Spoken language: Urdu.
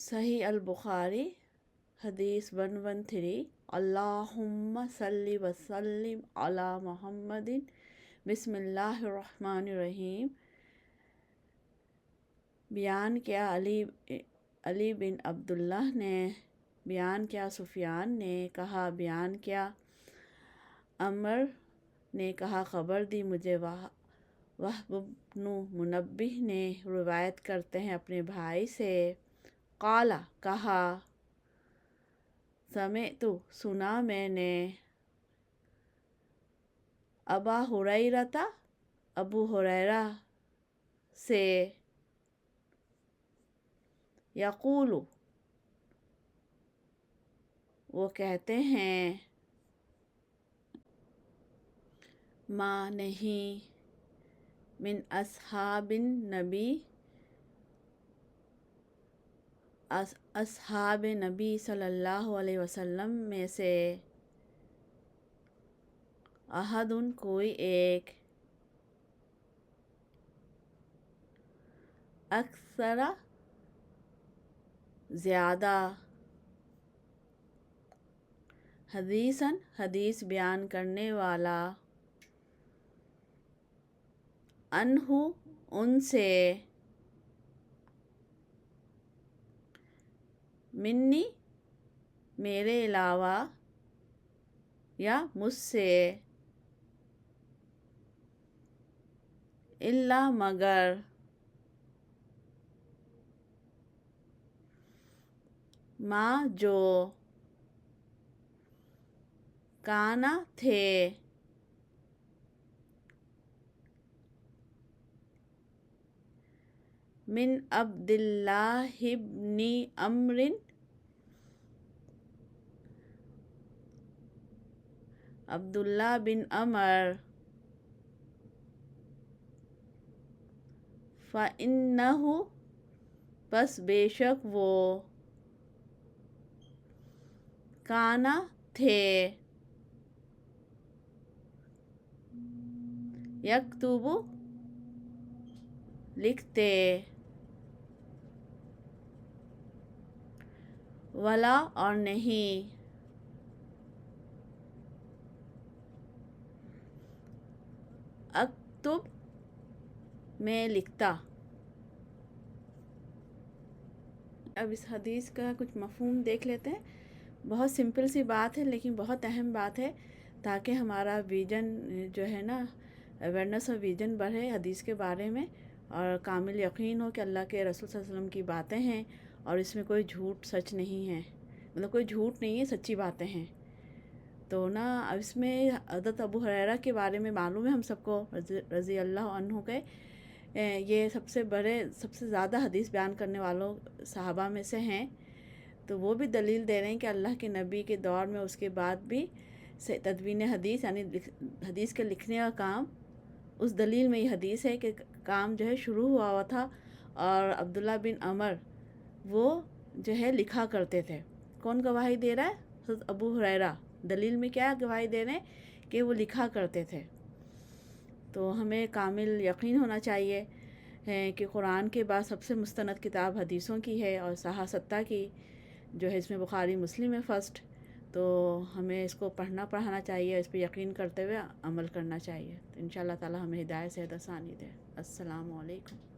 صحیح البخاری حدیث 113 اللہم صلی وسلم علی محمد بسم اللہ الرحمن الرحیم۔ بیان کیا علی بن عبداللہ نے، بیان کیا سفیان نے کہا، بیان کیا عمر نے کہا، خبر دی مجھے وہب بن منبہ نے، روایت کرتے ہیں اپنے بھائی سے، قال کہا، سمعت سنا میں نے، ابا ہریرہ ابو ہریرہ سے، یقول وہ کہتے ہیں، ما نہیں، من اصحاب النبی، اصحاب نبی صلی اللہ علیہ وسلم میں سے، احد کوئی ایک، اکثر زیادہ، حدیثاً حدیث بیان کرنے والا، عنہ ان سے، منی میرے علاوہ، یا مجھ سے، الا مگر، ما جو، کانا تھے، من عبداللہ بن عمرو، عبداللہ بن عمر، فَإِنَّهُ پس بے شک وہ، کانا تھے، یکتب لکھتے، ولا اور نہیں، اکتب میں لکھتا۔ اب اس حدیث کا کچھ مفہوم دیکھ لیتے ہیں۔ بہت سمپل سی بات ہے لیکن بہت اہم بات ہے، تاکہ ہمارا ویژن جو ہے نا، اویئرنیس اور ویژن بڑھے حدیث کے بارے میں، اور کامل یقین ہو کہ اللہ کے رسول صلی اللہ علیہ وسلم کی باتیں ہیں اور اس میں کوئی جھوٹ سچ نہیں ہے، مطلب کوئی جھوٹ نہیں ہے، سچی باتیں ہیں۔ تو نا اس میں حضرت ابو ہریرہ کے بارے میں معلوم ہے ہم سب کو، رضی اللہ عنہ کے، یہ سب سے زیادہ حدیث بیان کرنے والوں صحابہ میں سے ہیں۔ تو وہ بھی دلیل دے رہے ہیں کہ اللہ کے نبی کے دور میں اس کے بعد بھی تدوین حدیث، یعنی حدیث کے لکھنے کا کام، اس دلیل میں یہ حدیث ہے کہ کام جو ہے شروع ہوا تھا، اور عبداللہ بن عمر وہ جو ہے لکھا کرتے تھے۔ کون گواہی دے رہا ہے؟ حضرت ابو ہریرہ۔ دلیل میں کیا گواہی دے رہے ہیں کہ وہ لکھا کرتے تھے۔ تو ہمیں کامل یقین ہونا چاہیے کہ قرآن کے بعد سب سے مستند کتاب حدیثوں کی ہے، اور صحاح ستہ کی جو ہے، اس میں بخاری مسلم ہے فرسٹ۔ تو ہمیں اس کو پڑھنا چاہیے، اس پہ یقین کرتے ہوئے عمل کرنا چاہیے۔ تو انشاءاللہ تعالی ہمیں ہدایت سے آسانی دے۔ السلام علیکم۔